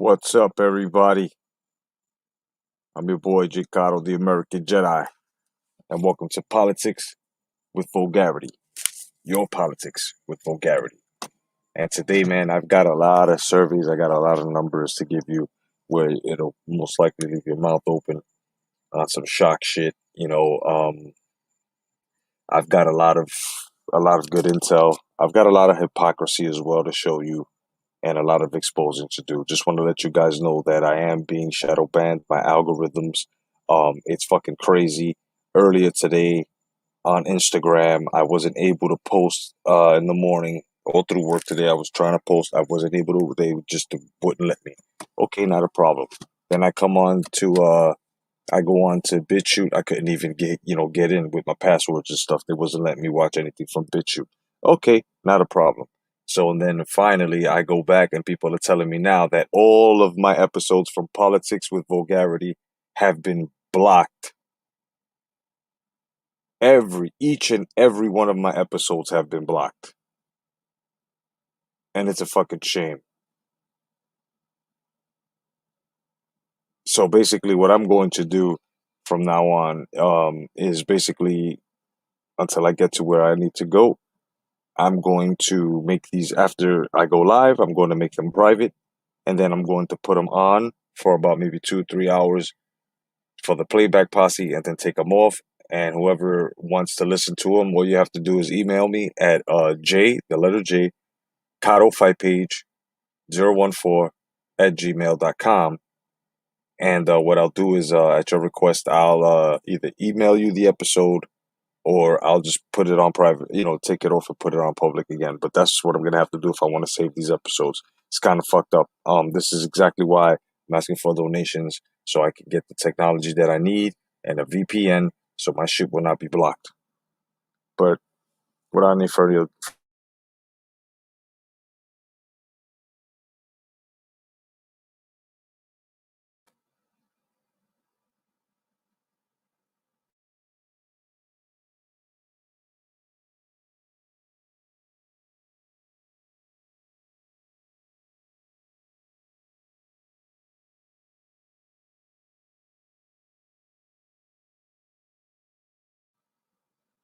What's up, everybody? I'm your boy, Jicaro, the American Jedi, and welcome to Politics with Vulgarity. Your politics with vulgarity. And today, man, I've got a lot of surveys, I got a lot of numbers to give you where it'll most likely leave your mouth open on some shock shit. I've got a lot of good intel. I've got a lot of hypocrisy as well to show you and a lot of exposing to do. Just want to let you guys know that I am being shadow banned. My algorithms, it's fucking crazy. Earlier today on Instagram, I wasn't able to post in the morning. All through work today, I was trying to post. I wasn't able to. They just wouldn't let me. Okay, not a problem. Then I go on to BitChute. I couldn't even get in with my passwords and stuff. They wasn't letting me watch anything from BitChute. Okay, not a problem. So and then finally I go back and people are telling me now that all of my episodes from Politics with Vulgarity have been blocked. Each and every one of my episodes have been blocked. And it's a fucking shame. So basically what I'm going to do from now on is basically until I get to where I need to go, I'm going to make these after I go live. I'm going to make them private, and then I'm going to put them on for about maybe 2 3 hours for the playback posse, and then take them off. And whoever wants to listen to them, all you have to do is email me at the letter J, Caro Fight Page 014 at gmail.com. And what I'll do is, at your request, I'll either email you the episode or I'll just put it on private, take it off and put it on public again. But that's what I'm gonna have to do if I want to save these episodes. It's kind of fucked up. This is exactly why I'm asking for donations so I can get the technology that I need and a VPN so my shit will not be blocked. But without any further,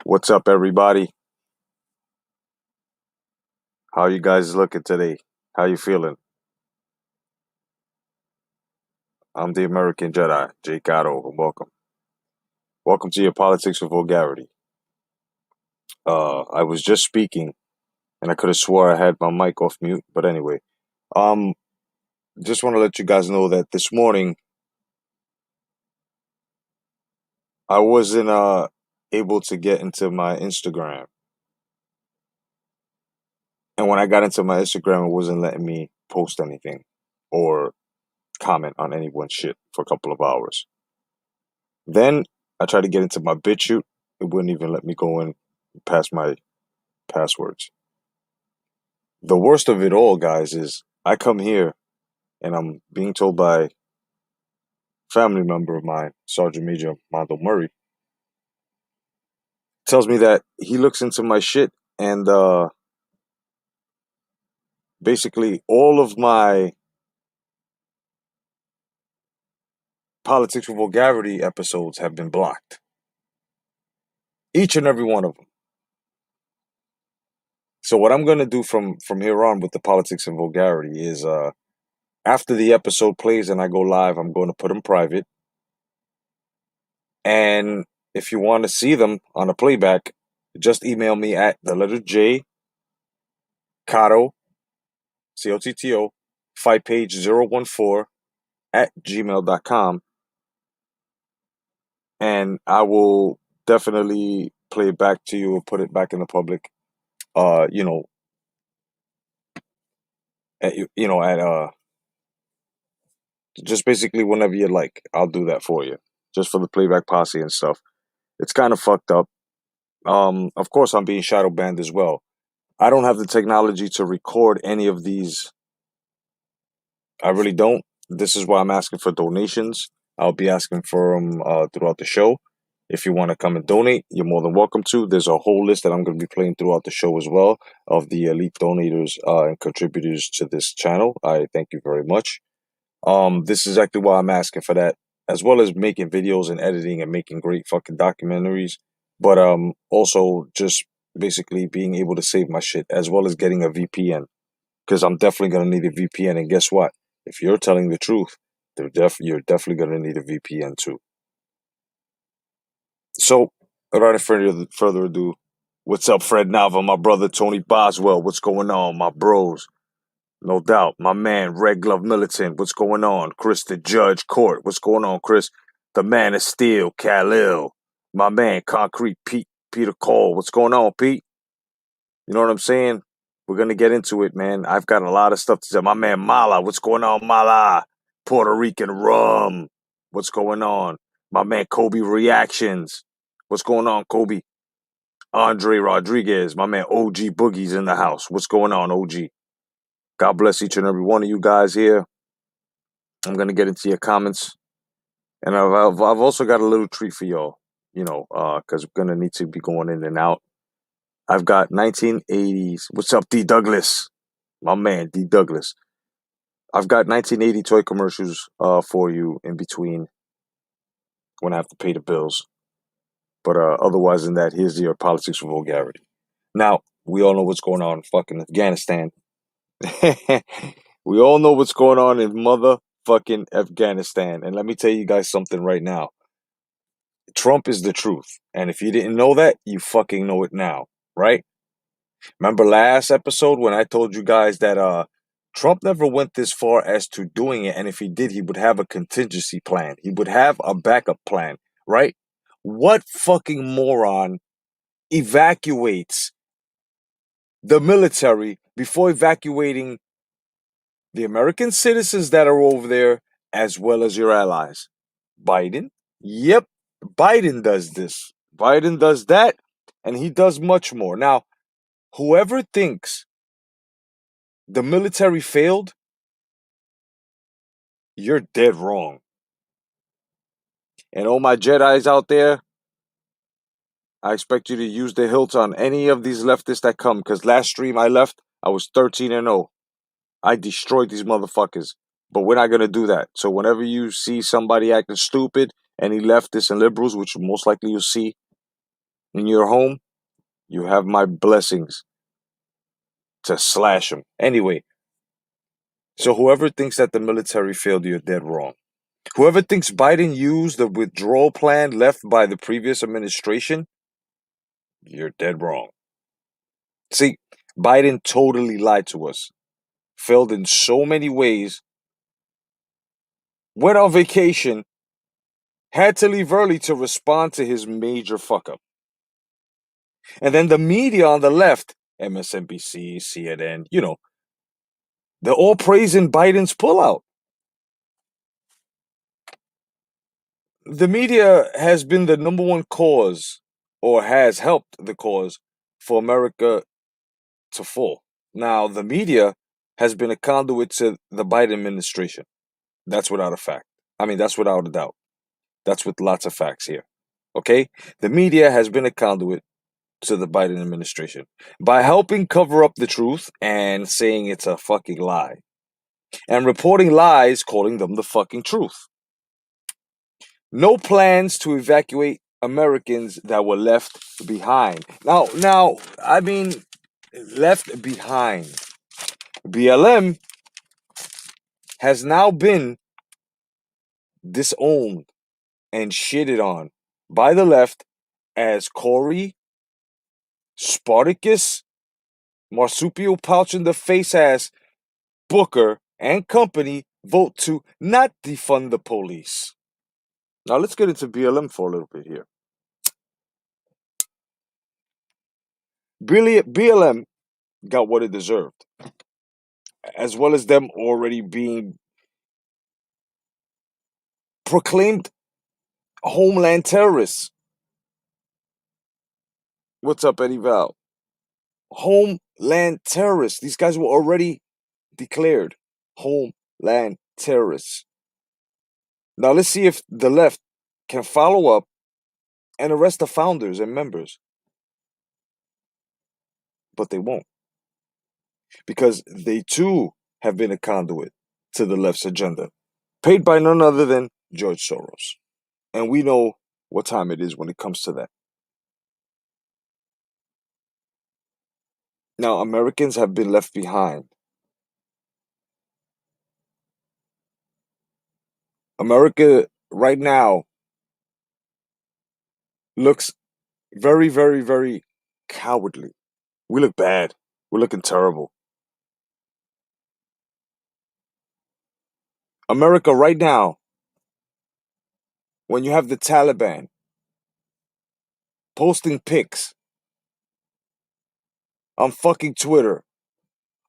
what's up, everybody? How you guys looking today? How you feeling? I'm the American Jedi, Jake Otto, and welcome. Welcome to your Politics with Vulgarity. I was just speaking, and I could have swore I had my mic off mute, but anyway, um, just want to let you guys know that this morning I wasn't able to get into my Instagram, and when I got into my Instagram, it wasn't letting me post anything or comment on anyone's shit for a couple of hours. Then I tried to get into my BitChute; it wouldn't even let me go in past my passwords. The worst of it all, guys, is I come here and I'm being told by a family member of mine, Sergeant Major Mondo Murray, tells me that he looks into my shit and basically all of my Politics with Vulgarity episodes have been blocked. Each and every one of them. So what I'm gonna do from here on with the Politics and Vulgarity is after the episode plays and I go live, I'm going to put them private. And if you want to see them on a playback, just email me at the letter J, Cotto, Cotto, fight page 014 at gmail.com. And I will definitely play it back to you or put it back in the public. Uh, you know, at just basically whenever you like, I'll do that for you, just for the playback posse and stuff. It's kind of fucked up. Of course, I'm being shadow banned as well. I don't have the technology to record any of these. I really don't. This is why I'm asking for donations. I'll be asking for them throughout the show. If you want to come and donate, you're more than welcome to. There's a whole list that I'm going to be playing throughout the show as well of the elite donators and contributors to this channel. I thank you very much. This is exactly why I'm asking for that, as well as making videos and editing and making great fucking documentaries. But also just basically being able to save my shit, as well as getting a VPN, because I'm definitely gonna need a VPN. And guess what? If you're telling the truth, you're definitely gonna need a VPN too. So, without further ado, what's up, Fred Nava, my brother Tony Boswell? What's going on, my bros? No doubt. My man, Red Glove Militant, what's going on? Chris the Judge Court, what's going on, Chris? The Man of Steel, Khalil. My man, Concrete Pete, Peter Cole, what's going on, Pete? You know what I'm saying? We're going to get into it, man. I've got a lot of stuff to say. My man, Mala, what's going on, Mala? Puerto Rican Rum, what's going on? My man, Kobe Reactions, what's going on, Kobe? Andre Rodriguez, my man, OG Boogie's in the house. What's going on, OG? God bless each and every one of you guys here. I'm gonna get into your comments, and I've also got a little treat for y'all. Because we're gonna need to be going in and out. I've got 1980s. What's up, D Douglas? My man, D Douglas. I've got 1980 toy commercials for you in between when I have to pay the bills. But otherwise than that, here's your politics for vulgarity. Now we all know what's going on in fucking Afghanistan. We all know what's going on in motherfucking Afghanistan. And let me tell you guys something right now. Trump is the truth. And if you didn't know that, you fucking know it now, right? Remember last episode when I told you guys that Trump never went this far as to doing it, and if he did, he would have a contingency plan. He would have a backup plan, right? What fucking moron evacuates the military before evacuating the American citizens that are over there, as well as your allies? Biden? Yep, Biden does this. Biden does that, and he does much more. Now, whoever thinks the military failed, you're dead wrong. And all my Jedis out there, I expect you to use the hilt on any of these leftists that come, because last stream I left, I was 13-0. I destroyed these motherfuckers. But we're not going to do that. So whenever you see somebody acting stupid, any leftists and liberals, which most likely you'll see in your home, you have my blessings to slash them. Anyway, so whoever thinks that the military failed, you're dead wrong. Whoever thinks Biden used the withdrawal plan left by the previous administration, you're dead wrong. See, Biden totally lied to us, failed in so many ways, went on vacation, had to leave early to respond to his major fuck up. And then the media on the left, MSNBC, CNN, they're all praising Biden's pullout. The media has been the number one cause, or has helped the cause, for America to fall. Now, the media has been a conduit to the Biden administration. That's without a fact. I mean, that's without a doubt. That's with lots of facts here. Okay? The media has been a conduit to the Biden administration by helping cover up the truth and saying it's a fucking lie, and reporting lies, calling them the fucking truth. No plans to evacuate Americans that were left behind. Now, I mean, left behind. BLM has now been disowned and shitted on by the left as Corey, Spartacus, marsupial pouch in the face ass, Booker, and company vote to not defund the police. Now let's get into BLM for a little bit here. BLM got what it deserved, as well as them already being proclaimed homeland terrorists. What's up, Eddie Val? Homeland terrorists. These guys were already declared homeland terrorists. Now let's see if the left can follow up and arrest the founders and members. But they won't. Because they too have been a conduit to the left's agenda. paid by none other than George Soros. And we know what time it is when it comes to that. Now, Americans have been left behind. America right now looks very, very, very cowardly. We look bad. We're looking terrible. America right now, when you have the Taliban posting pics on fucking Twitter,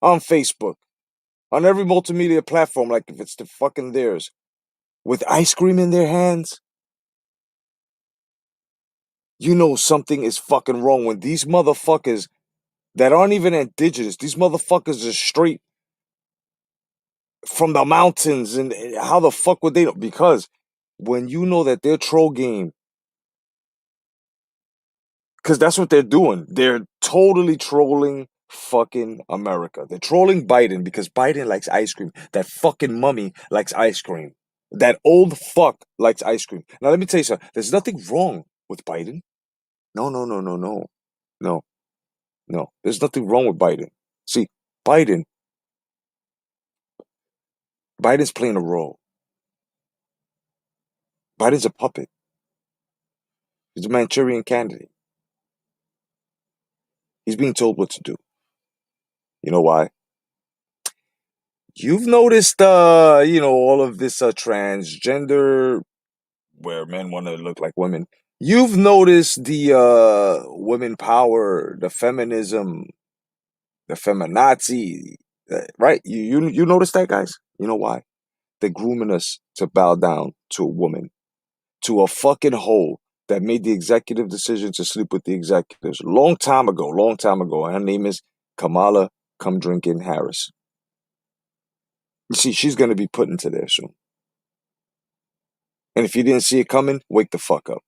on Facebook, on every multimedia platform, like if it's the fucking theirs, with ice cream in their hands, you know something is fucking wrong when these motherfuckers that aren't even indigenous, these motherfuckers are straight from the mountains. And how the fuck would they know? Because when you know that their troll game, because that's what they're doing, they're totally trolling fucking America. They're trolling Biden because Biden likes ice cream. That fucking mummy likes ice cream. That old fuck likes ice cream. Now let me tell you something. There's nothing wrong with Biden. No, no, no, no, no. No, no. There's nothing wrong with Biden. See, Biden, Biden's playing a role. Biden's a puppet. He's a Manchurian candidate. He's being told what to do. You know why? You've noticed, all of this transgender, where men want to look like women. You've noticed the women power, the feminism, the feminazi, right? You notice that, guys? You know why? They're grooming us to bow down to a woman, to a fucking hoe that made the executive decision to sleep with the executives long time ago, long time ago. And her name is Kamala Come Drinking Harris. You see, she's going to be put into there soon. And if you didn't see it coming, wake the fuck up.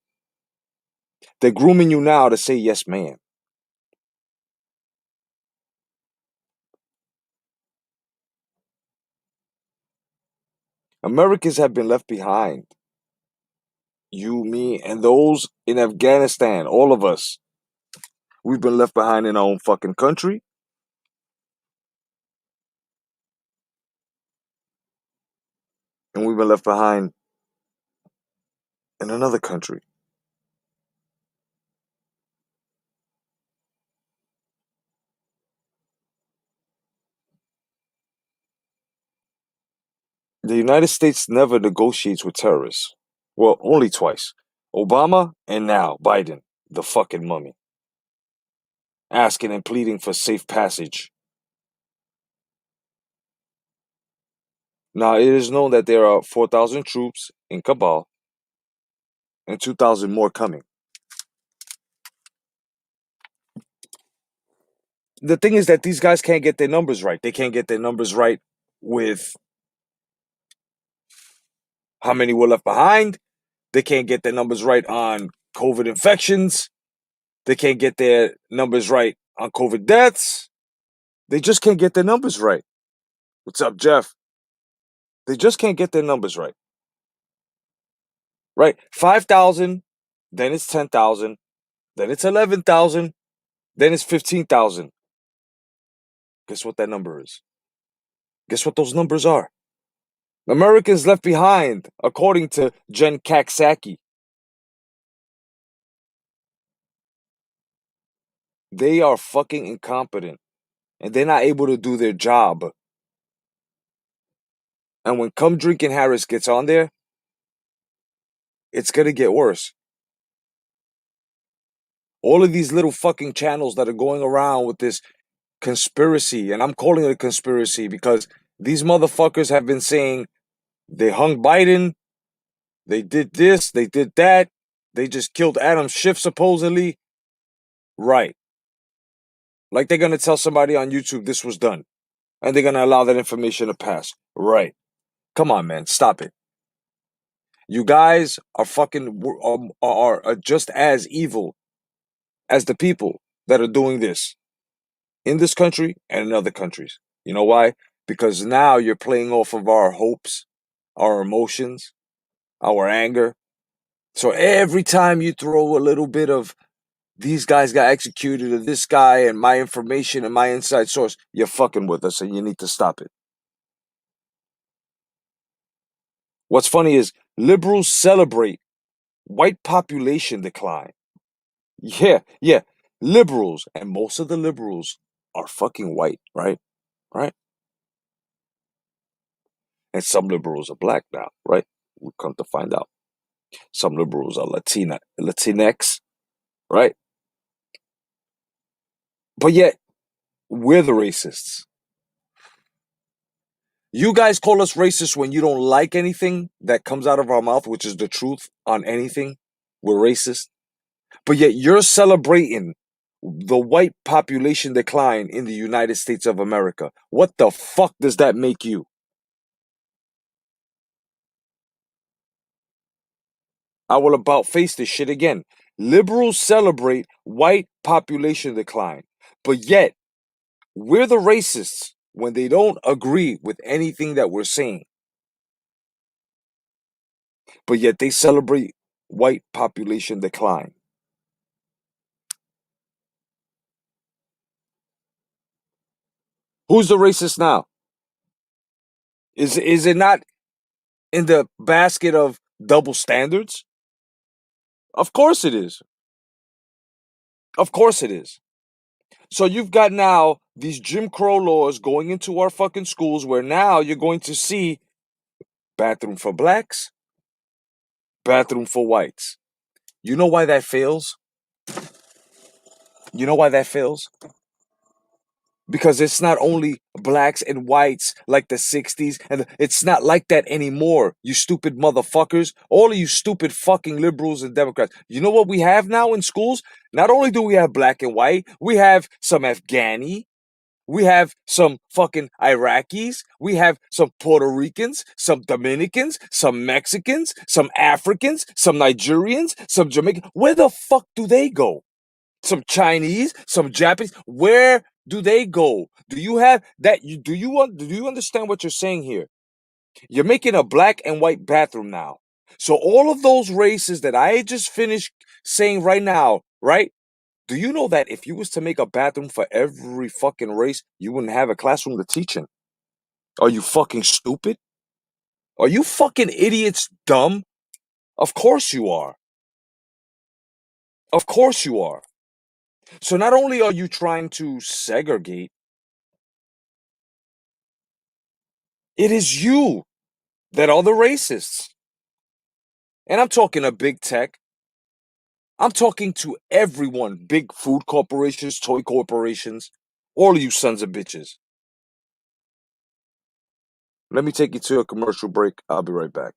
They're grooming you now to say yes, ma'am. Americans have been left behind. You, me, and those in Afghanistan, all of us. We've been left behind in our own fucking country. And we've been left behind in another country. The United States never negotiates with terrorists. Well, only twice. Obama and now Biden, the fucking mummy, asking and pleading for safe passage. Now, it is known that there are 4,000 troops in Kabul and 2,000 more coming. The thing is that these guys can't get their numbers right. They can't get their numbers right with how many were left behind. They can't get their numbers right on COVID infections. They can't get their numbers right on COVID deaths. They just can't get their numbers right. What's up, Jeff? They just can't get their numbers right. Right? 5,000, then it's 10,000, then it's 11,000, then it's 15,000. Guess what that number is? Guess what those numbers are? Americans left behind, according to Jen Kaksaki. They are fucking incompetent and they're not able to do their job. And when Come Drinking Harris gets on there, it's gonna get worse. All of these little fucking channels that are going around with this conspiracy, and I'm calling it a conspiracy because these motherfuckers have been saying they hung Biden, they did this, they did that, they just killed Adam Schiff supposedly. Right. Like they're gonna tell somebody on YouTube this was done. And they're gonna allow that information to pass. Right. Come on, man. Stop it. You guys are fucking are just as evil as the people that are doing this in this country and in other countries. You know why? Because now you're playing off of our hopes, our emotions, our anger. So every time you throw a little bit of these guys got executed or this guy and my information and my inside source, you're fucking with us and you need to stop it. What's funny is liberals celebrate white population decline. Yeah, yeah. Liberals, and most of the liberals are fucking white, right? Right? And some liberals are black now, right? We come to find out. Some liberals are Latinx, right? But yet, we're the racists. You guys call us racist when you don't like anything that comes out of our mouth, which is the truth on anything. We're racist. But yet you're celebrating the white population decline in the United States of America. What the fuck does that make you? I will about face this shit again. Liberals celebrate white population decline. But yet, we're the racists when they don't agree with anything that we're saying. But yet they celebrate white population decline. Who's the racist now? Is it not in the basket of double standards? Of course it is. Of course it is. So you've got now these Jim Crow laws going into our fucking schools where now you're going to see bathroom for blacks, bathroom for whites. You know why that fails? You know why that fails? Because it's not only blacks and whites like the 60s, and it's not like that anymore, you stupid motherfuckers. All of you stupid fucking liberals and Democrats. You know what we have now in schools? Not only do we have black and white, we have some Afghani, we have some fucking Iraqis, we have some Puerto Ricans, some Dominicans, some Mexicans, some Africans, some Nigerians, some Jamaicans. Where the fuck do they go? Some Chinese, some Japanese. Where do they go? Do you have that? Do you understand what you're saying here? You're making a black and white bathroom now. So all of those races that I just finished saying right now, right? Do you know that if you was to make a bathroom for every fucking race, you wouldn't have a classroom to teach in? Are you fucking stupid? Are you fucking idiots dumb? Of course you are. Of course you are. So not only are you trying to segregate, it is you that are the racists. And I'm talking to big tech. I'm talking to everyone, big food corporations, toy corporations, all of you sons of bitches. Let me take you to a commercial break. I'll be right back.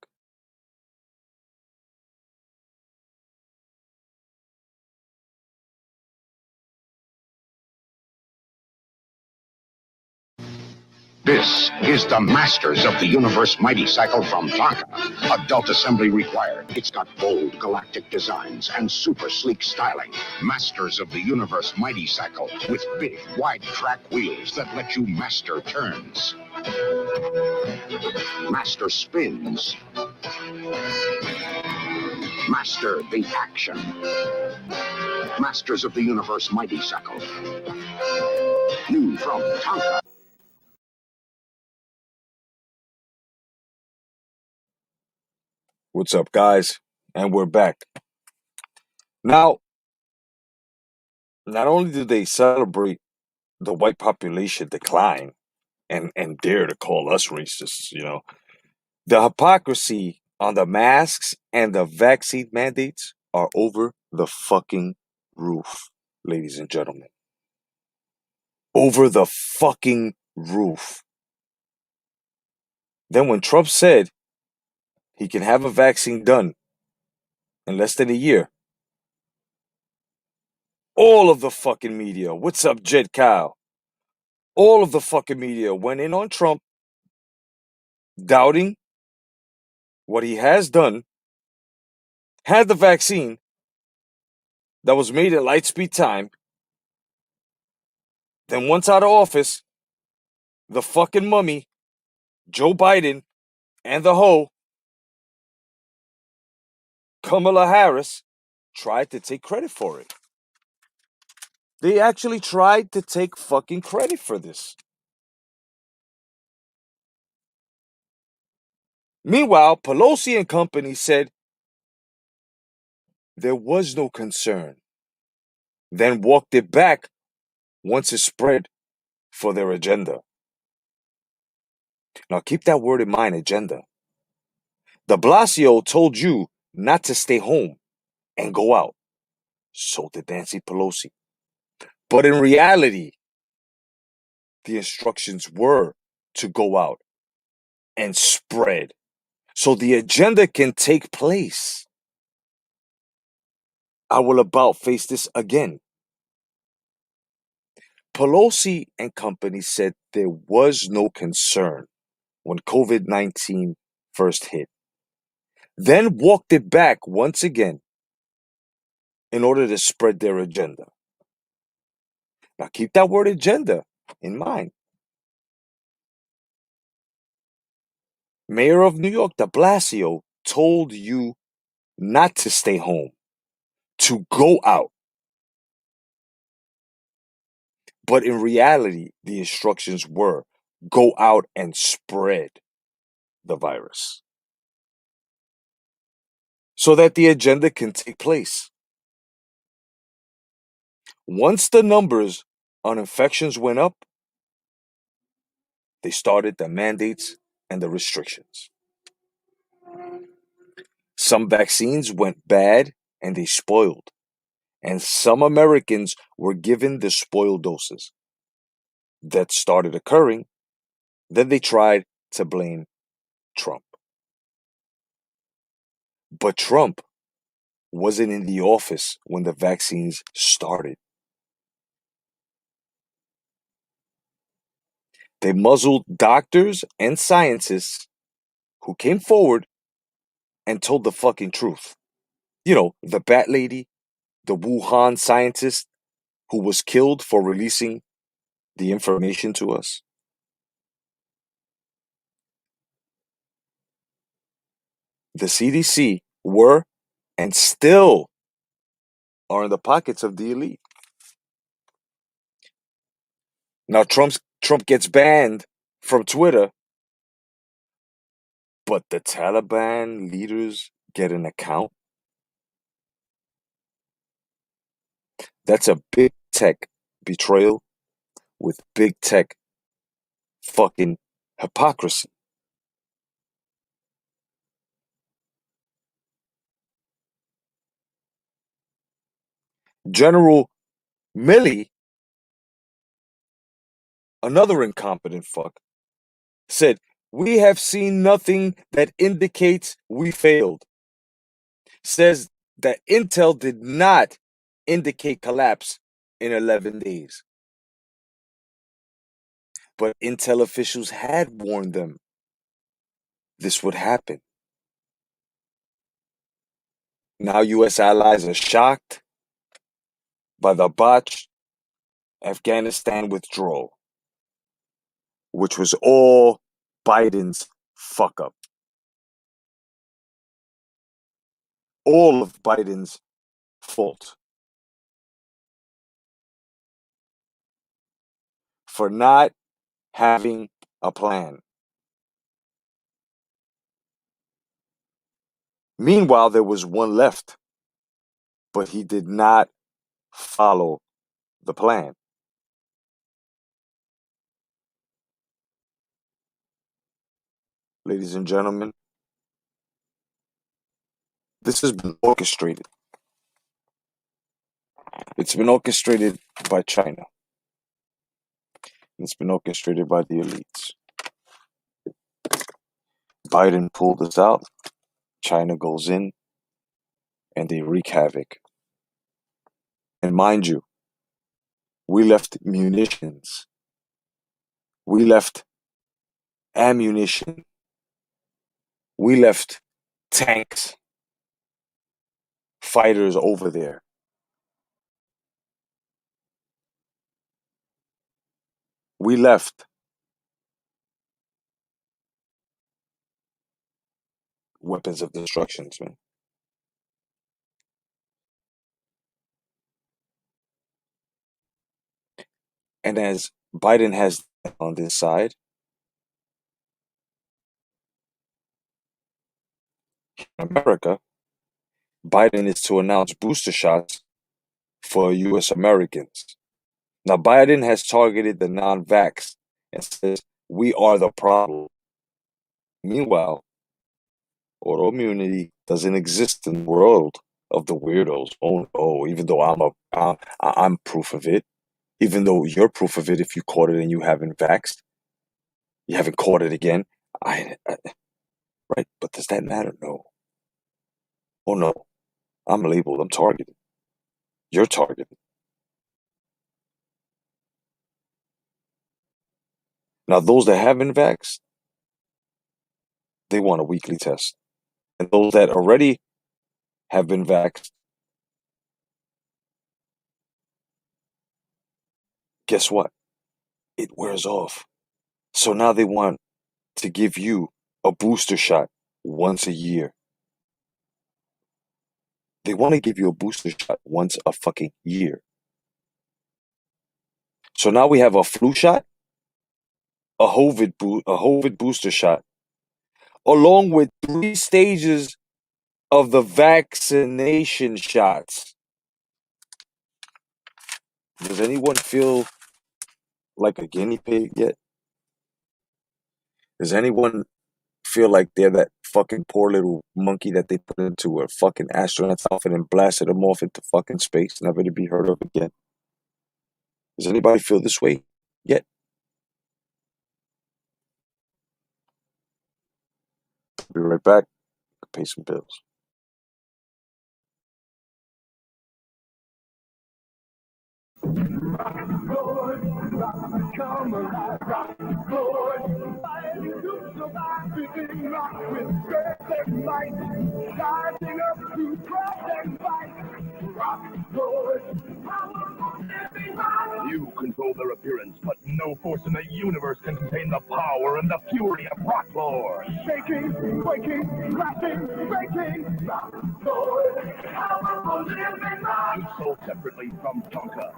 This is the Masters of the Universe Mighty Cycle from Tonka. Adult assembly required. It's got bold galactic designs and super sleek styling. Masters of the Universe Mighty Cycle with big, wide track wheels that let you master turns. Master spins. Master the action. Masters of the Universe Mighty Cycle. New from Tonka. What's up, guys? And we're back. Now, not only do they celebrate the white population decline and dare to call us racists, the hypocrisy on the masks and the vaccine mandates are over the fucking roof, ladies and gentlemen. Over the fucking roof. Then when Trump said he can have a vaccine done in less than a year, all of the fucking media, what's up, Jed Kyle? All of the fucking media went in on Trump, doubting what he has done, had the vaccine that was made at light speed time. Then once out of office, the fucking mummy, Joe Biden, and the hoe Kamala Harris tried to take credit for it. They actually tried to take fucking credit for this. Meanwhile, Pelosi and company said there was no concern, then walked it back once it spread for their agenda. Now keep that word in mind, agenda. De Blasio told you not to stay home and go out. So did Nancy Pelosi. But in reality, the instructions were to go out and spread so the agenda can take place. I will about face this again. Pelosi and company said there was no concern when COVID-19 first hit, then walked it back once again in order to spread their agenda. Now keep that word agenda in mind. Mayor of New York, de Blasio, told you not to stay home, to go out. But in reality, the instructions were go out and spread the virus so that the agenda can take place. Once the numbers on infections went up, they started the mandates and the restrictions. Some vaccines went bad and they spoiled, and some Americans were given the spoiled doses. That started occurring. Then they tried to blame Trump. But Trump wasn't in the office when the vaccines started. They muzzled doctors and scientists who came forward and told the fucking truth. You know, the bat lady, the Wuhan scientist who was killed for releasing the information to us. The CDC were and still are in the pockets of the elite. Now Trump gets banned from Twitter, but the Taliban leaders get an account. That's a big tech betrayal with big tech fucking hypocrisy. General Milley, another incompetent fuck, said, "We have seen nothing that indicates we failed." Says that intel did not indicate collapse in 11 days. But intel officials had warned them this would happen. Now US allies are shocked by the botched Afghanistan withdrawal, which was all Biden's fuck up. All of Biden's fault for not having a plan. Meanwhile, there was one left, but he did not follow the plan. Ladies and gentlemen, this has been orchestrated. It's been orchestrated by China. It's been orchestrated by the elites. Biden pulled this out. China goes in and they wreak havoc. And mind you, we left munitions. We left ammunition. We left tanks, fighters over there. We left weapons of destruction, man. And as Biden has on this side, in America, Biden is to announce booster shots for US Americans. Now, Biden has targeted the non vax and says, we are the problem. Meanwhile, autoimmunity doesn't exist in the world of the weirdos. Oh no, even though I'm proof of it, even though you're proof of it if you caught it and you haven't vaxxed, you haven't caught it again. I right, but does that matter? No. Oh no, I'm labeled, I'm targeted. You're targeted. Now, those that haven't vaxxed, they want a weekly test. And those that already have been vaxxed, guess what? It wears off. So now they want to give you a booster shot once a year. They want to give you a booster shot once a fucking year. So now we have a flu shot, a COVID booster shot, along with 3 stages of the vaccination shots. Does anyone feel like a guinea pig yet? Does anyone feel like they're that fucking poor little monkey that they put into a fucking astronaut's outfit and blasted them off into fucking space, never to be heard of again? Does anybody feel this way yet? Be right back. Pay some bills. Lord, rock, come alive, rock, Lord. Fighting to survive, being rocked with strength and might. Rising up to cross and fight. Rock, Lord. You control their appearance, but no force in the universe can contain the power and the fury of Rock Lord. Shaking, quaking, crashing, breaking, Rock Lord. Powerful living rock. You sold separately from Tonka.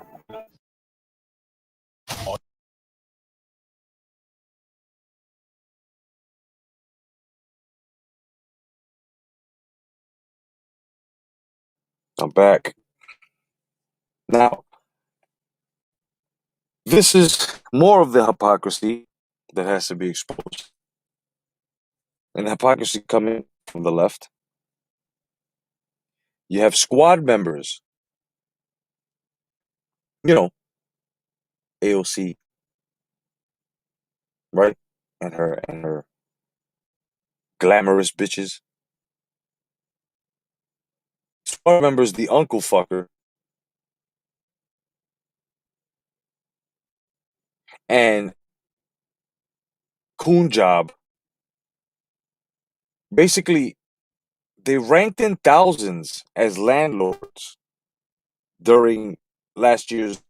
I'm back. Now, this is more of the hypocrisy that has to be exposed. And hypocrisy coming from the left. You have squad members, you know, AOC, right? And her glamorous bitches. Squad members, the uncle fucker, and Coon Job. Basically, they ranked in thousands as landlords during last year's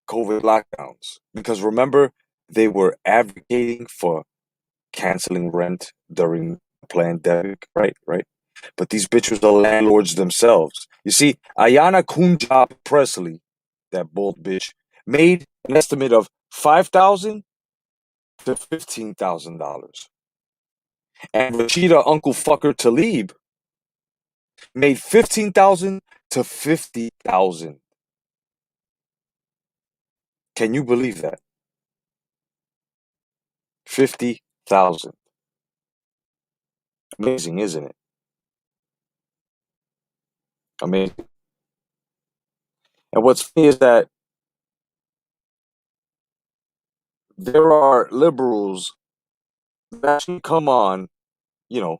COVID lockdowns. Because remember, they were advocating for canceling rent during the pandemic, right? Right. But these bitches are landlords themselves. You see, Ayana Kunjab Presley, that bald bitch, made an estimate of $5,000 to $15,000, and Rashida Uncle Fucker Talib made 15,000 to 50,000. Can you believe that? 50,000. Amazing, isn't it? Amazing. And what's funny is that there are liberals that actually come on, you know,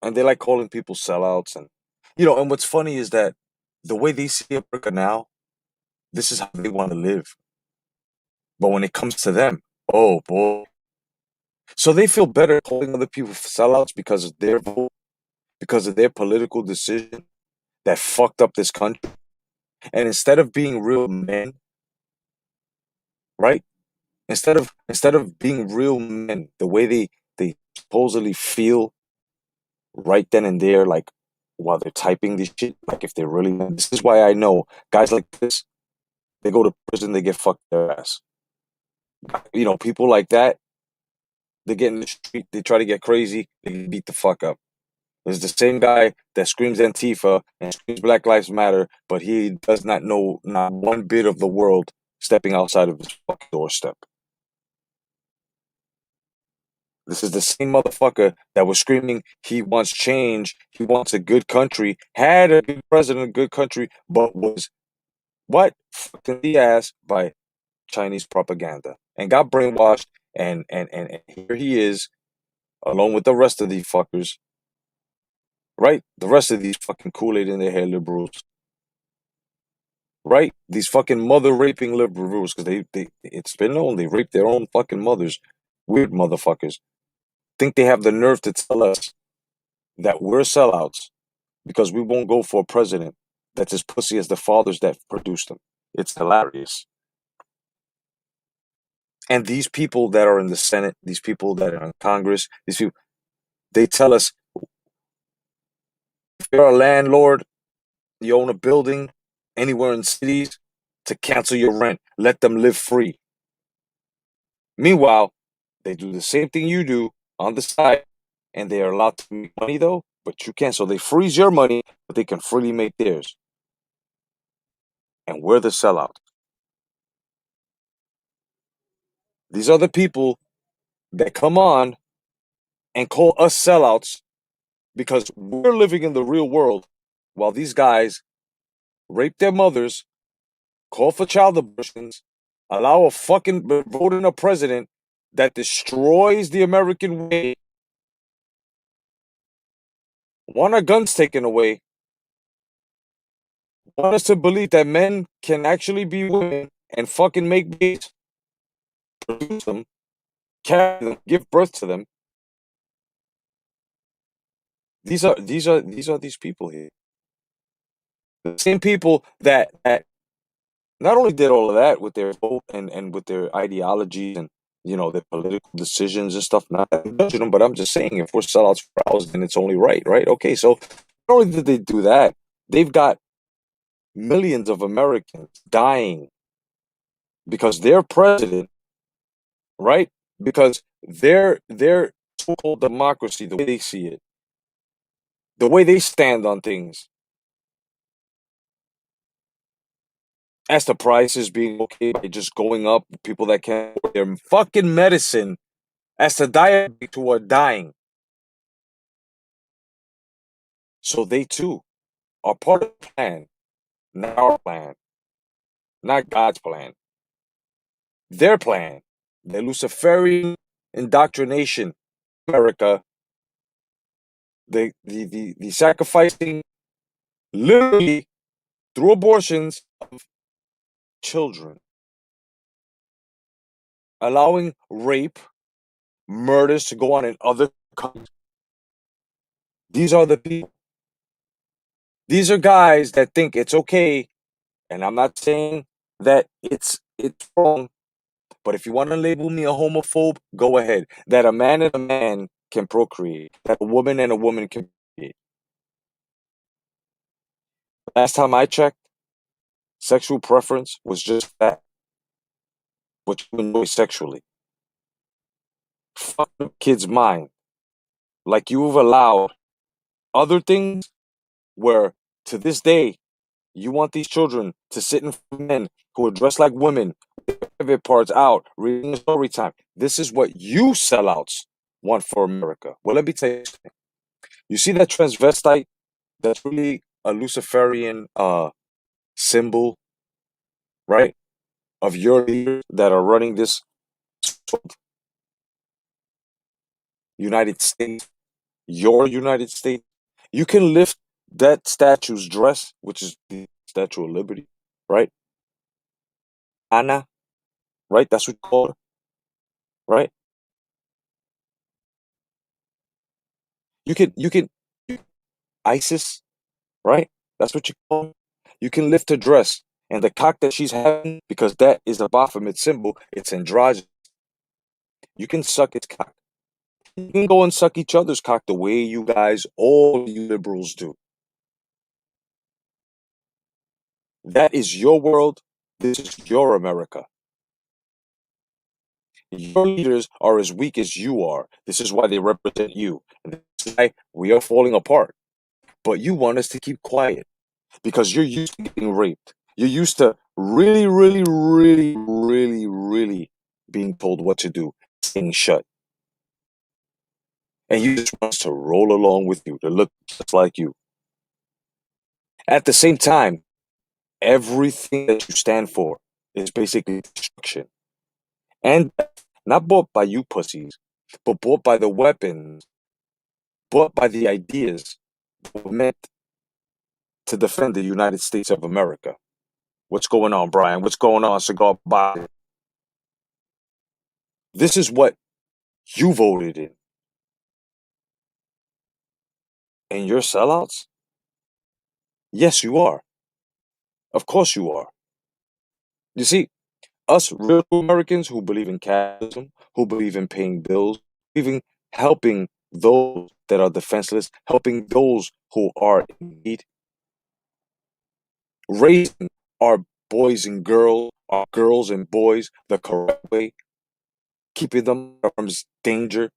and they like calling people sellouts, and what's funny is that the way they see America now, this is how they want to live. But when it comes to them, oh boy. So they feel better calling other people sellouts because of their vote, because of their political decision that fucked up this country. And instead of being real men, right? Instead of being real men, the way they supposedly feel right then and there, like, while they're typing this shit. Like if they really, this is why I know guys like this, they go to prison, they get fucked their ass. People like that, they get in the street, they try to get crazy, they get beat the fuck up. There's the same guy that screams Antifa and screams Black Lives Matter, but he does not know not one bit of the world stepping outside of his fucking doorstep. This is the same motherfucker that was screaming he wants change, he wants a good country, had a good president, a good country, but was what? Fucked in the ass by Chinese propaganda and got brainwashed and here he is along with the rest of these fuckers, right? The rest of these fucking Kool-Aid in their hair liberals, right? These fucking mother raping liberals because they it's been known they rape their own fucking mothers. Weird motherfuckers think they have the nerve to tell us that we're sellouts because we won't go for a president that's as pussy as the fathers that produced him. It's hilarious. And these people that are in the Senate, these people that are in Congress, these people, they tell us if you're a landlord, you own a building anywhere in cities, to cancel your rent, let them live free. Meanwhile, they do the same thing you do on the side, and they are allowed to make money though, but you can't. So they freeze your money, but they can freely make theirs. And we're the sellouts. These are the people that come on and call us sellouts because we're living in the real world while these guys rape their mothers, call for child abortions, allow a fucking vote in a president that destroys the American way, want our guns taken away, want us to believe that men can actually be women and fucking make babies, produce them, carry them, give birth to them. These are these people here. The same people that not only did all of that with their vote and with their ideologies and their political decisions and stuff. Not judging them, but I'm just saying if we're sellouts for ours, then it's only right, right? Okay, so not only did they do that, they've got millions of Americans dying because their president, right? Because their so-called democracy, the way they see it, the way they stand on things, as the prices being okay by just going up, people that can't afford their fucking medicine, as the diabetics who are dying. So they too are part of the plan, not our plan, not God's plan. Their plan, their Luciferian indoctrination, America, the sacrificing literally through abortions of children, allowing rape, murders to go on in other countries. These are the people. These are guys that think it's okay, and I'm not saying that it's wrong, but if you want to label me a homophobe, go ahead. That a man and a man can procreate, that a woman and a woman can procreate. Last time I checked, sexual preference was just that, what you enjoy sexually. Fuck the kid's mind. Like you've allowed other things where to this day you want these children to sit in front of men who are dressed like women, with their private parts out, reading a story time. This is what you sellouts want for America. Well, let me tell you something. You see that transvestite that's really a Luciferian symbol, right? Of your leaders that are running this United States, your United States. You can lift that statue's dress, which is the Statue of Liberty, right? Anna, right? That's what you call her, right? You can ISIS, right? That's what you call her. You can lift her dress and the cock that she's having, because that is a Baphomet symbol. It's androgynous. You can suck its cock. You can go and suck each other's cock the way you guys, all you liberals do. That is your world. This is your America. Your leaders are as weak as you are. This is why they represent you. And this is why we are falling apart. But you want us to keep quiet because you're used to getting raped. You're used to really, really, really, really, really being told what to do, staying shut. And you just want us to roll along with you, to look just like you. At the same time, everything that you stand for is basically destruction. And not bought by you pussies, but bought by the weapons, bought by the ideas that were meant to defend the United States of America. What's going on, Brian? What's going on, Cigar Biden? This is what you voted in. And you're sellouts? Yes, you are. Of course you are. You see, us real Americans who believe in capitalism, who believe in paying bills, believe in helping those that are defenseless, helping those who are in need, raising our boys and girls, our girls and boys the correct way, keeping them from danger,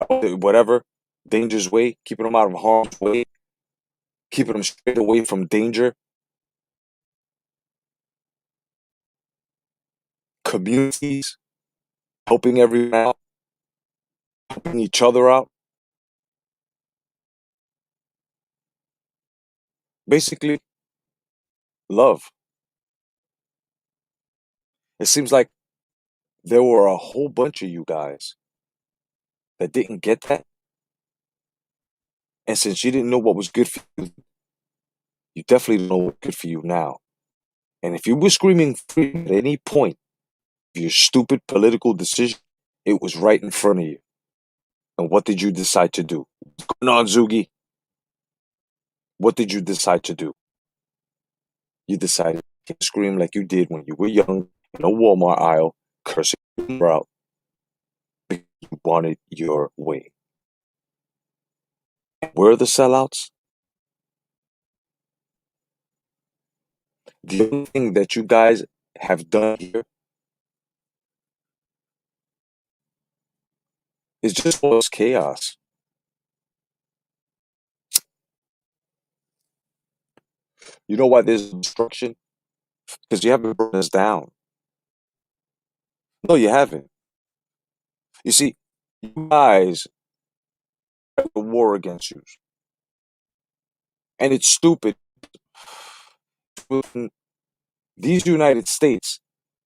whatever, danger's way, keeping them out of harm's way, keeping them straight away from danger, communities, helping everyone out, helping each other out. Basically, love. It seems like there were a whole bunch of you guys that didn't get that. And since you didn't know what was good for you, you definitely don't know what's good for you now. And if you were screaming freedom at any point of your stupid political decision, it was right in front of you. And what did you decide to do? What's going on, Zugi? What did you decide to do? You decided to scream like you did when you were young in a Walmart aisle, cursing out because you wanted your way. And we're the sellouts. The only thing that you guys have done here is just cause chaos. You know why there's destruction? Because you haven't burned us down. No, you haven't. You see, you guys have a war against you. And it's stupid. Within these United States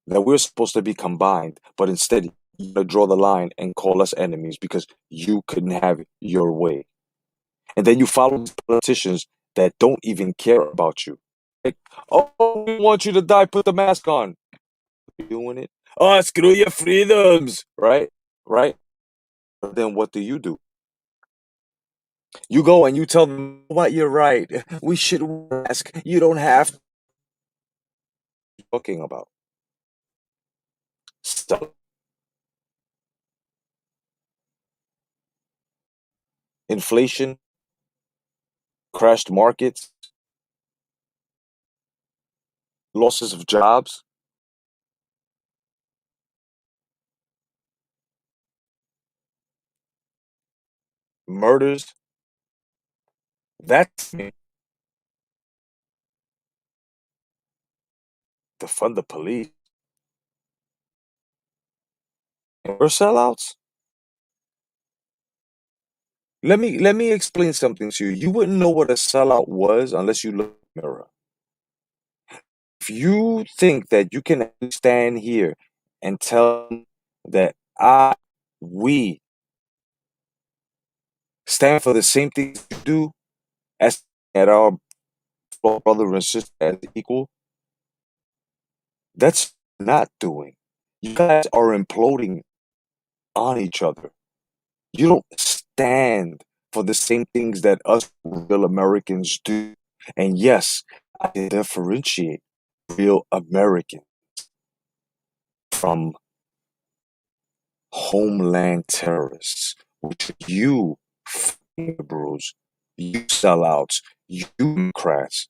that we're supposed to be combined, but instead you draw the line and call us enemies because you couldn't have your way. And then you follow these politicians that don't even care about you. Like, oh, we want you to die, put the mask on. You're doing it. Oh, screw your freedoms. Right? Right? But then what do? You go and you tell them, what, you're right. We should ask. You don't have to. Talking about. So, inflation, crashed markets, losses of jobs, murders. That's me. To fund the police. And we're sellouts. Let me explain something to you. You wouldn't know what a sellout was unless you look in the mirror. If you think that you can stand here and tell me that we stand for the same things you do as at our brother and sister as equal, that's not doing. You guys are imploding on each other. You don't stand for the same things that us real Americans do. And yes, I differentiate real American from homeland terrorists, which you liberals, you sellouts, you Democrats.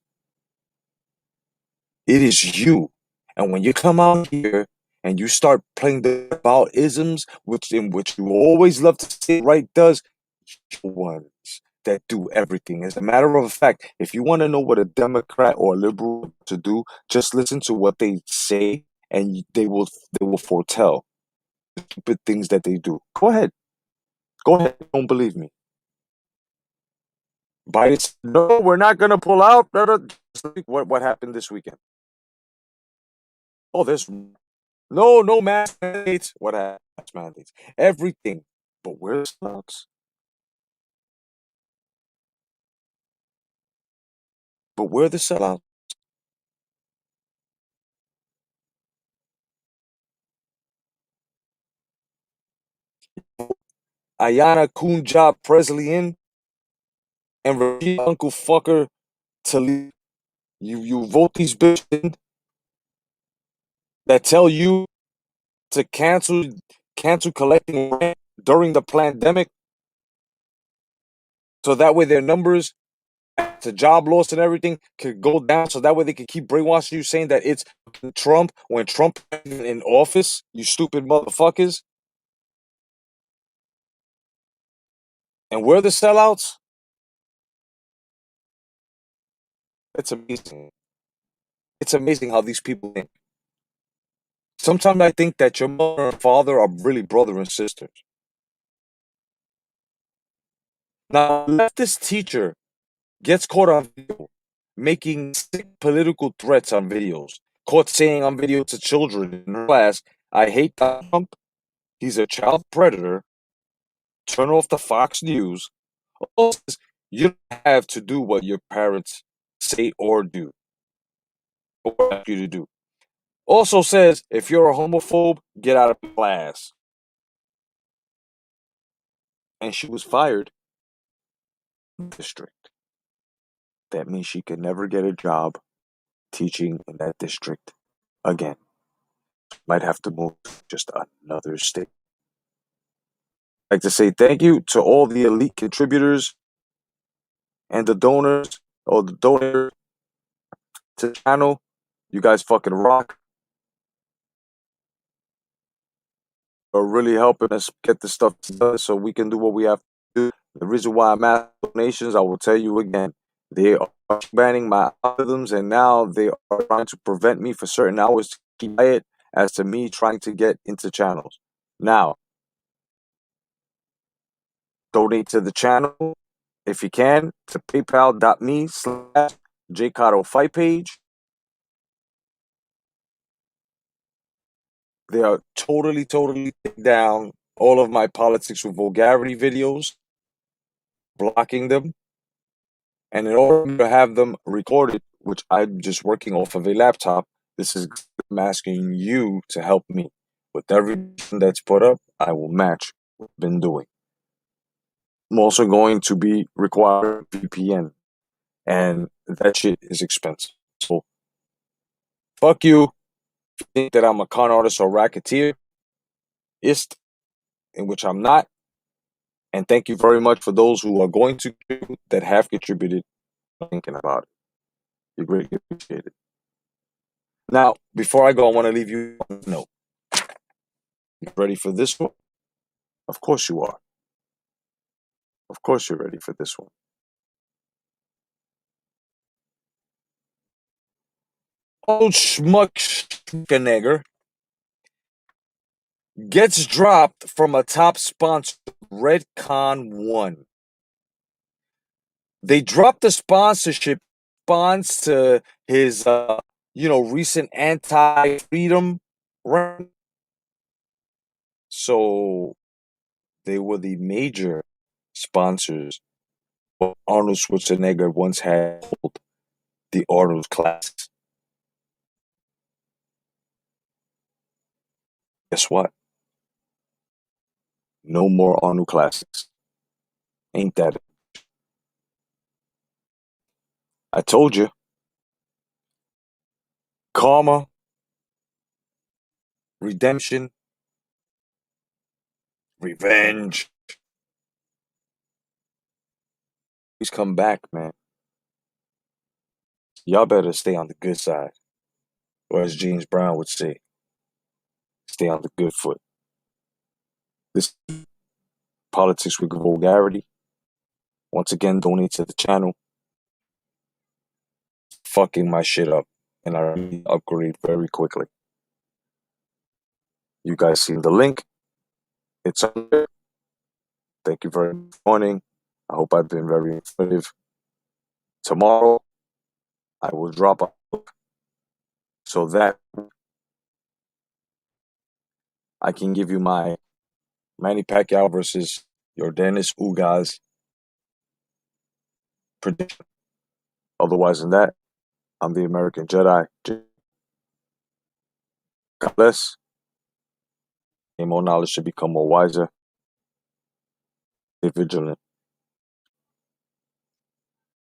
It is you. And when you come out here and you start playing the about isms, which you always love to say right does, you're ones that do everything. As a matter of fact, if you want to know what a Democrat or a liberal to do, just listen to what they say, and they will foretell stupid things that they do. Go ahead, go ahead. Don't believe me. Biden said, no, we're not gonna pull out. What happened this weekend? Oh, there's no mask mandates. What happened? Mask mandates. Everything. But where's the sellouts? But where are the sellouts? Ayana Kunjab Presley in and Rashid Uncle Fucker to leave. You vote these bitches in that tell you to cancel collecting rent during the pandemic, so that way their numbers to job loss and everything could go down, so that way they could keep brainwashing you saying that it's Trump when Trump is in office, you stupid motherfuckers. And we're the sellouts. It's amazing. It's amazing how these people think. Sometimes I think that your mother and father are really brother and sisters. Now, leftist teacher gets caught on video making sick political threats on videos. Caught saying on video to children in her class, I hate Donald Trump. He's a child predator. Turn off the Fox News. Also, you don't have to do what your parents say or do, or ask you to do. Also says, if you're a homophobe, get out of class. And she was fired from the district. That means she could never get a job teaching in that district again. Might have to move to just another state. I'd like to say thank you to all the elite contributors and the donors or the donors to the channel. You guys fucking rock. Are really helping us get this stuff done so we can do what we have to do. The reason why I'm asking donations, I will tell you again, they are banning my algorithms, and now they are trying to prevent me for certain hours to keep quiet as to me trying to get into channels. Now, donate to the channel if you can to paypal.me/jcotto fight page. They are totally taking down all of my politics with vulgarity videos, blocking them. And in order to have them recorded, which I'm just working off of a laptop, this is I'm asking you to help me. With everything that's put up, I will match what I've been doing. I'm also going to be requiring VPN, and that shit is expensive. So fuck you. If you think that I'm a con artist or racketeer, ist, in which I'm not. And thank you very much for those who are going to contribute that have contributed thinking about it. You greatly appreciate it. Now, before I go, I want to leave you on a note. You ready for this one? Of course you are. Of course you're ready for this one. Old Schmuck Schmuckenegger gets dropped from a top sponsor, Redcon 1. They dropped the sponsorship response to his, recent anti-freedom rant. So they were the major sponsors what Arnold Schwarzenegger once had called the Arnold Classics. Guess what? No more Arnold Classics. Ain't that? I told you. Karma, redemption, revenge. Please come back, man. Y'all better stay on the good side. or as James Brown would say, stay on the good foot. This is Politics with Vulgarity. Once again, donate to the channel. Fucking my shit up, and I really upgrade very quickly. You guys seen the link? It's on there. Thank you very much for joining. I hope I've been very informative. Tomorrow, I will drop a book so that I can give you my Manny Pacquiao versus Yordenis Ugas prediction. Otherwise than that, I'm the American Jedi. God bless. Gain more knowledge to become more wiser. Stay vigilant.